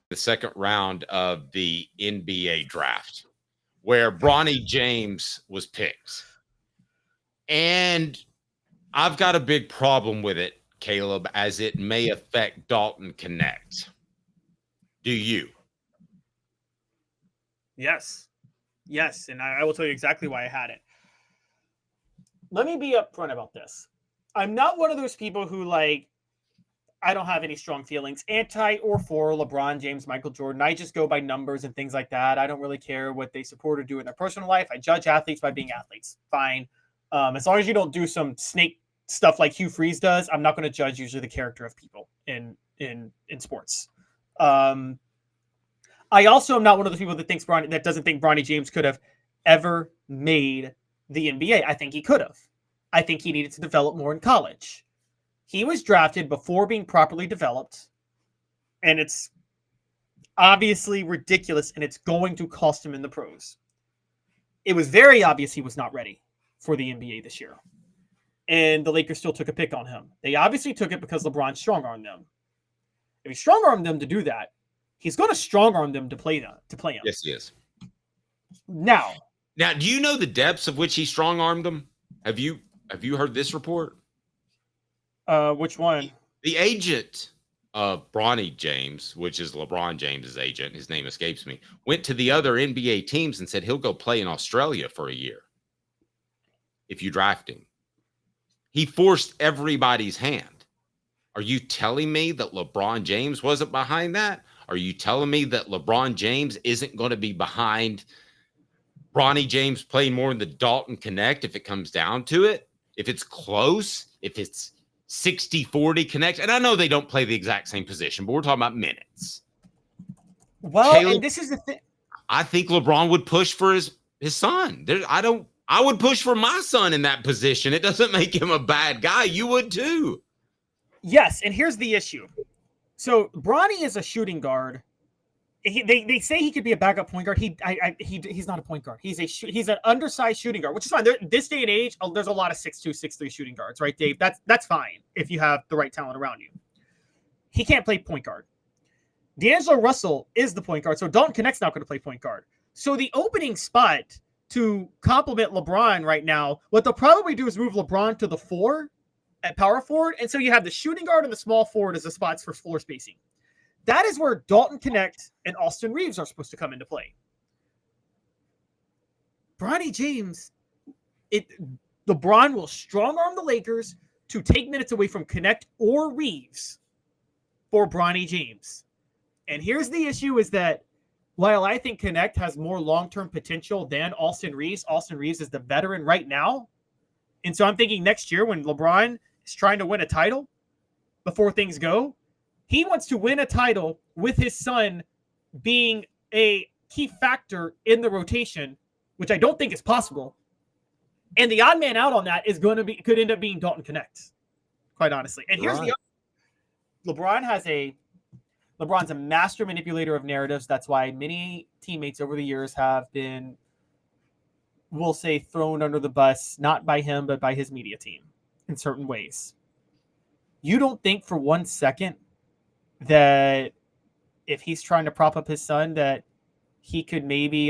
the second round of the NBA draft where Bronny James was picked. And I've got a big problem with it, Caleb, as it may affect Dalton Knecht. Do you? Yes. Yes. And I will tell you exactly why I had it. Let me be upfront about this. I'm not one of those people who, like, I don't have any strong feelings anti or for LeBron James, Michael Jordan. I just go by numbers and things like that. I don't really care what they support or do in their personal life. I judge athletes by being athletes. Fine. As long as you don't do some snake stuff like Hugh Freeze does, I'm not going to judge usually the character of people in sports. I also am not one of the people that doesn't think Bronny James could have ever made the NBA. I think he could have. I think he needed to develop more in college. He was drafted before being properly developed, and it's obviously ridiculous, and it's going to cost him in the pros. It was very obvious he was not ready for the NBA this year, and the Lakers still took a pick on him. They obviously took it because LeBron strong-armed them. If he strong-armed them to do that, he's going to strong-arm them to play him. Yes, he is. Now, do you know the depths of which he strong-armed them? Have you heard this report? Which one? The agent of Bronny James, which is LeBron James's agent, his name escapes me, went to the other NBA teams and said he'll go play in Australia for a year if you draft him. He forced everybody's hand. Are you telling me that LeBron James wasn't behind that? Are you telling me that LeBron James isn't going to be behind Bronny James playing more in the Dalton Knecht if it comes down to it? If it's close, if it's 60-40 Knecht, and I know they don't play the exact same position, but we're talking about minutes. Well, Caleb, and this is the thing. I think LeBron would push for his son. I would push for my son in that position. It doesn't make him a bad guy. You would too. Yes, and here's the issue. So Bronny is a shooting guard. They say he could be a backup point guard. He's not a point guard. He's an undersized shooting guard, which is fine. This day and age, there's a lot of 6'2", 6'3" shooting guards, right, Dave? That's fine if you have the right talent around you. He can't play point guard. D'Angelo Russell is the point guard, so Dalton Knecht's not going to play point guard. So the opening spot to complement LeBron right now, what they'll probably do is move LeBron to the 4 at power forward, and so you have the shooting guard and the small forward as the spots for floor spacing. That is where Dalton Knecht and Austin Reeves are supposed to come into play. Bronny James, LeBron will strong-arm the Lakers to take minutes away from Knecht or Reeves for Bronny James. And here's the issue is that while I think Knecht has more long-term potential than Austin Reeves is the veteran right now. And so I'm thinking next year when LeBron is trying to win a title before things go, he wants to win a title with his son being a key factor in the rotation, which I don't think is possible. And the odd man out on that could end up being Dalton Knecht, quite honestly. And here's the other. LeBron's a master manipulator of narratives. That's why many teammates over the years have been, we'll say, thrown under the bus, not by him, but by his media team in certain ways. You don't think for 1 second that if he's trying to prop up his son that he could maybe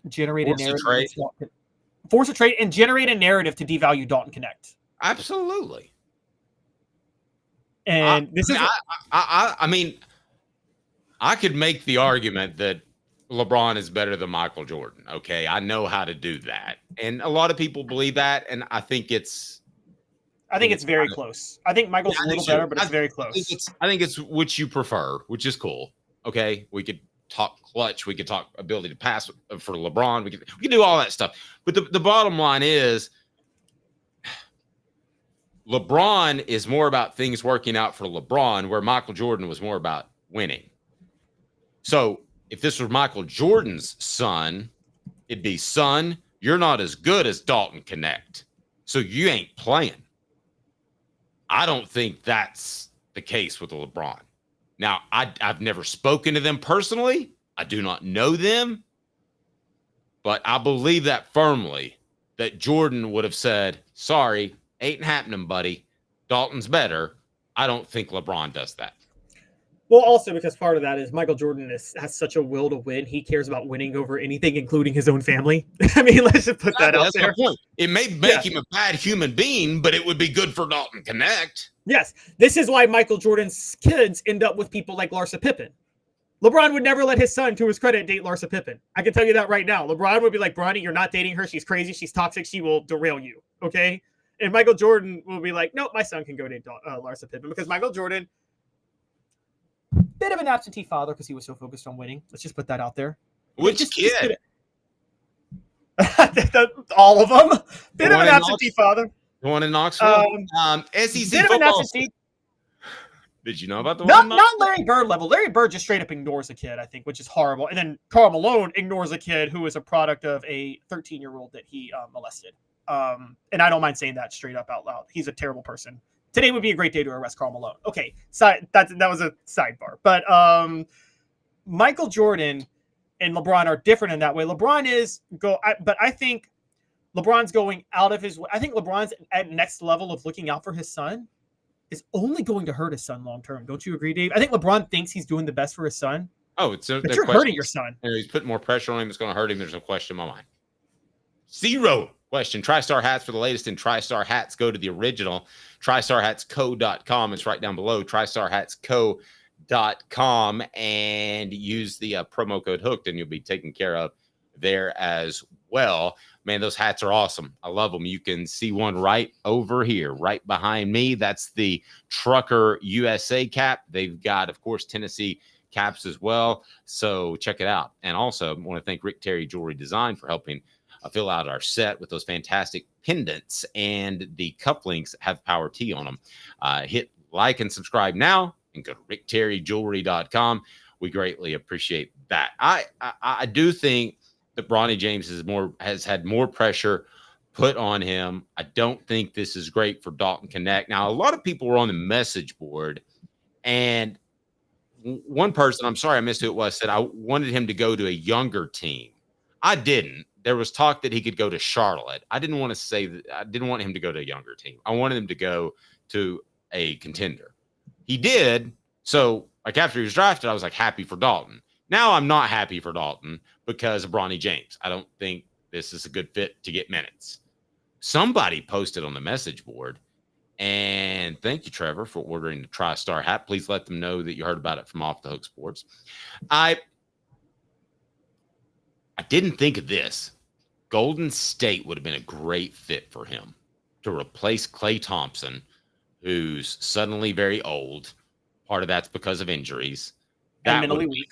generate a narrative, force a trade and generate a narrative to devalue Dalton Knecht? Absolutely. And I mean, I could make the argument that LeBron is better than Michael Jordan. Okay, I know how to do that, and a lot of people believe that, and I think it's very close. I think Michael's a little better, but it's very close. I think it's which you prefer, which is cool. Okay, we could talk clutch, we could talk ability to pass for LeBron, we could do all that stuff. But the bottom line is, LeBron is more about things working out for LeBron, where Michael Jordan was more about winning. So if this was Michael Jordan's son, it'd be, son, you're not as good as Dalton Knecht, so you ain't playing. I don't think that's the case with LeBron. Now, I've never spoken to them personally. I do not know them. But I believe that firmly, that Jordan would have said, sorry, ain't happening, buddy. Dalton's better. I don't think LeBron does that. Well, also because part of that is Michael Jordan has such a will to win. He cares about winning over anything, including his own family. I mean, let's just put that out That's there. my point. It may make him a bad human being, but it would be good for Dalton Knecht. Yes, this is why Michael Jordan's kids end up with people like Larsa Pippen. LeBron would never let his son, to his credit, date Larsa Pippen. I can tell you that right now. LeBron would be like, Bronny, you're not dating her. She's crazy. She's toxic. She will derail you. Okay? And Michael Jordan will be like, nope, my son can go date Larsa Pippen, because Michael Jordan, bit of an absentee father because he was so focused on winning. Let's just put that out there. Which kid? All of them. Bit of an absentee father. The one in Knoxville? SEC bit of an absentee. Did you know about the one? Not Larry Bird level. Larry Bird just straight up ignores a kid, I think, which is horrible. And then Karl Malone ignores a kid who is a product of a 13-year-old that he molested. And I don't mind saying that straight up out loud. He's a terrible person. Today would be a great day to arrest Karl Malone. Okay, that was a sidebar. But Michael Jordan and LeBron are different in that way. But I think LeBron's going out of his way. I think LeBron's at next level of looking out for his son is only going to hurt his son long term. Don't you agree, Dave? I think LeBron thinks he's doing the best for his son. Oh, but you're hurting your son. He's putting more pressure on him. It's going to hurt him. There's no question in my mind. Zero question. TriStar hats for the latest in TriStar hats. Go to the original TriStarHatsCo.com. It's right down below. TriStarHatsCo.com and use the promo code Hooked, and you'll be taken care of there as well. Man, those hats are awesome. I love them. You can see one right over here, right behind me. That's the Trucker USA cap. They've got, of course, Tennessee caps as well. So check it out. And also, I want to thank Rick Terry Jewelry Design for helping fill out our set with those fantastic pendants. And the cufflinks have Power T on them. Hit like and subscribe now and go to rickterryjewelry.com. We greatly appreciate that. I do think that Bronny James has had more pressure put on him. I don't think this is great for Dalton Knecht. Now, a lot of people were on the message board, and one person, I'm sorry I missed who it was, said I wanted him to go to a younger team. I didn't. There was talk that he could go to Charlotte. I didn't want to say that. I didn't want him to go to a younger team. I wanted him to go to a contender. He did. So, like, after he was drafted, I was like happy for Dalton. Now I'm not happy for Dalton because of Bronny James. I don't think this is a good fit to get minutes. Somebody posted on the message board, and thank you, Trevor, for ordering the TriStar hat. Please let them know that you heard about it from Off the Hook Sports. I didn't think of this. Golden State would have been a great fit for him to replace Klay Thompson, who's suddenly very old. Part of that's because of injuries. And mentally weak.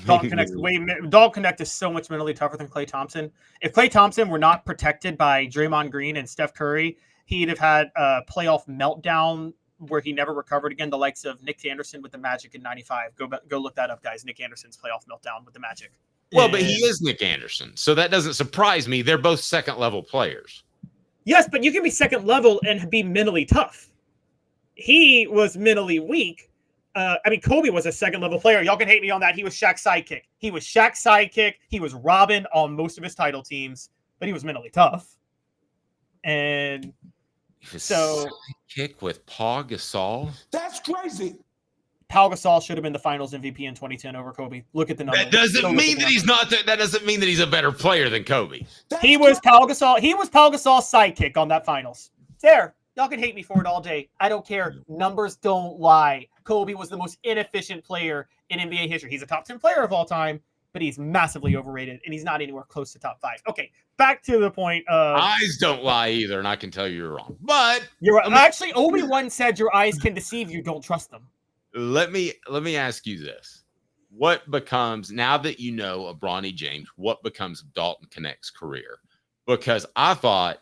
Dalton Knecht is so much mentally tougher than Klay Thompson. If Klay Thompson were not protected by Draymond Green and Steph Curry, he'd have had a playoff meltdown where he never recovered again, the likes of Nick Anderson with the Magic in 95. Go look that up, guys. Nick Anderson's playoff meltdown with the Magic. Well, but he is Nick Anderson, so that doesn't surprise me. They're both second-level players. Yes, but you can be second level and be mentally tough. He was mentally weak. Kobe was a second-level player. Y'all can hate me on that. He was Shaq's sidekick. He was Robin on most of his title teams, but he was mentally tough. And so sidekick with Paul Gasol. That's crazy. Pau Gasol should have been the Finals MVP in 2010 over Kobe. Look at the numbers. That doesn't mean that he's not. That doesn't mean that he's a better player than Kobe. He was Pau Gasol. He was Pau Gasol's sidekick on that Finals. There. Y'all can hate me for it all day. I don't care. Numbers don't lie. Kobe was the most inefficient player in NBA history. He's a top 10 player of all time, but he's massively overrated, and he's not anywhere close to top 5. Okay, back to the point of... Eyes don't lie either, and I can tell you you're wrong. But... You're right. Actually, Obi-Wan said your eyes can deceive you. Don't trust them. Let me ask you this. What becomes, now that you know of Bronny James, what becomes of Dalton Knecht's career? Because I thought,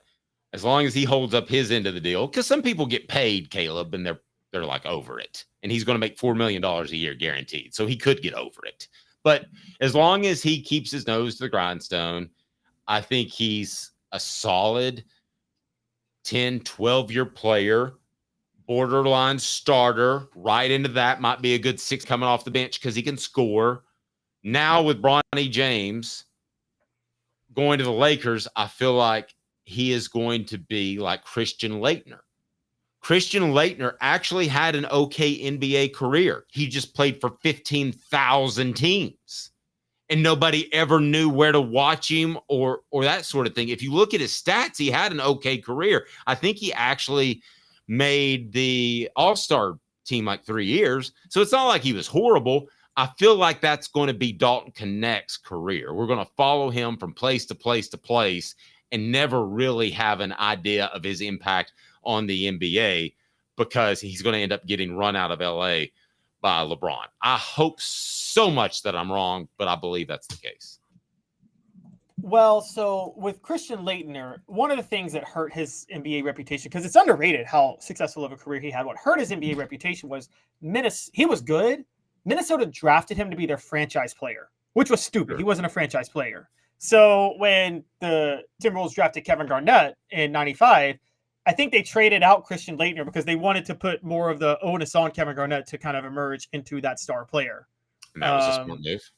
as long as he holds up his end of the deal, because some people get paid, Caleb, and they're like over it. And he's going to make $4 million a year guaranteed. So he could get over it. But as long as he keeps his nose to the grindstone, I think he's a solid 10, 12-year player, borderline starter, right into that. Might be a good 6 coming off the bench because he can score. Now with Bronny James going to the Lakers, I feel like he is going to be like Christian Laettner. Christian Laettner actually had an okay NBA career. He just played for 15,000 teams. And nobody ever knew where to watch him or that sort of thing. If you look at his stats, he had an okay career. I think he actually made the All-Star team like 3 years. So it's not like he was horrible. I feel like that's going to be Dalton Knecht's career. We're going to follow him from place to place to place and never really have an idea of his impact on the NBA because he's going to end up getting run out of LA by LeBron. I hope so much that I'm wrong, but I believe that's the case. Well, so with Christian Laettner, one of the things that hurt his NBA reputation, because it's underrated how successful of a career he had, what hurt his NBA reputation was he was good. Minnesota drafted him to be their franchise player, which was stupid. Sure. He wasn't a franchise player. So when the Timberwolves drafted Kevin Garnett in 95, I think they traded out Christian Laettner because they wanted to put more of the onus on Kevin Garnett to kind of emerge into that star player. And that was a smart move.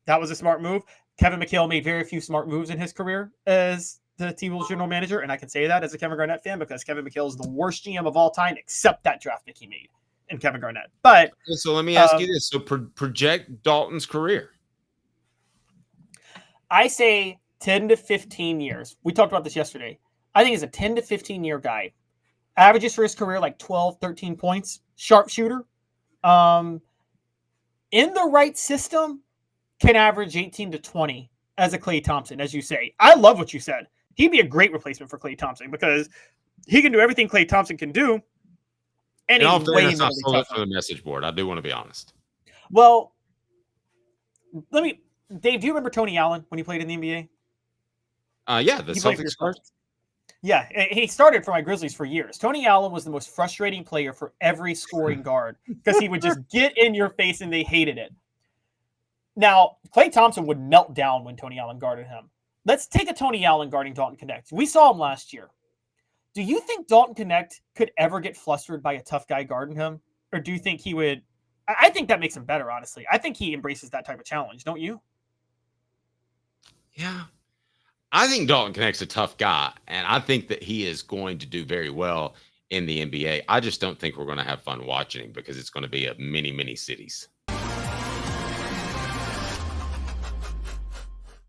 That was a smart move. Kevin McHale made very few smart moves in his career as the T-Wolves general manager, and I can say that as a Kevin Garnett fan because Kevin McHale is the worst GM of all time, except that draft pick he made in Kevin Garnett. But so let me ask you this: so project Dalton's career. I say 10 to 15 years. We talked about this yesterday. I think he's a 10 to 15 year guy. Averages for his career like 12, 13 points. Sharpshooter. In the right system, can average 18 to 20 as a Klay Thompson, as you say. I love what you said. He'd be a great replacement for Klay Thompson because he can do everything Klay Thompson can do. And he's way mentally tougher. For the message board. I do want to be honest. Well, Dave, do you remember Tony Allen when he played in the NBA? Yeah, the Celtics guard. Yeah, he started for my Grizzlies for years. Tony Allen was the most frustrating player for every scoring guard because he would just get in your face and they hated it. Now, Klay Thompson would melt down when Tony Allen guarded him. Let's take a Tony Allen guarding Dalton Knecht. We saw him last year. Do you think Dalton Knecht could ever get flustered by a tough guy guarding him? Or do you think he would? I think that makes him better, honestly. I think he embraces that type of challenge, don't you? Yeah. I think Dalton Knecht's a tough guy, and I think that he is going to do very well in the NBA. I just don't think we're going to have fun watching him because it's going to be a many, many cities.